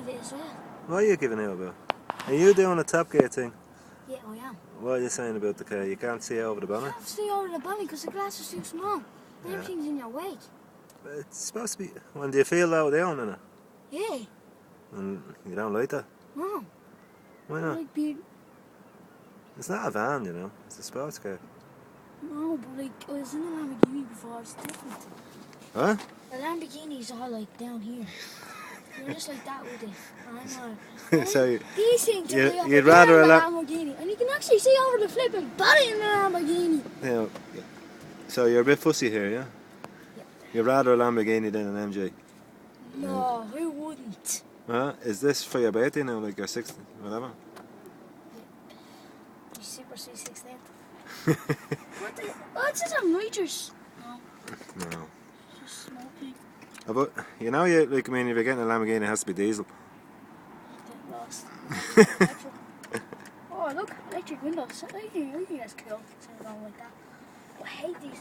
of it as well. What are you giving out about? Are you doing a top gear thing? Yeah, I am. What are you saying about the car? You can't see over the You bonnet? can't see over the bonnet because the glass is too small. And everything's in your way. It's supposed to be... When do you feel low down in it? Yeah. And you don't like that? No. Why I not? like being... It's not a van, you know. It's a sports car. No, but like, I was in a Lamborghini before, it's different. Huh? The Lamborghini's all like down here. You're just like that with it. I know. So These things are way up you'd there rather in the a Lamborghini. And you can actually see over the flipping bonnet in the Lamborghini. Yeah. So you're a bit fussy here, yeah? Yeah. You'd rather a Lamborghini than an MG? No, who wouldn't? Huh? Is this for your birthday now, like your 60th, whatever? You super sweet 16th. What the? Oh, it's just a miters. No, No. it's just smoking. But, you know, you, like, I mean, if you're getting a Lamborghini, it has to be diesel. Get lost. Electric. Oh, look, electric windows. I think that's cool. Something like that. I hate these.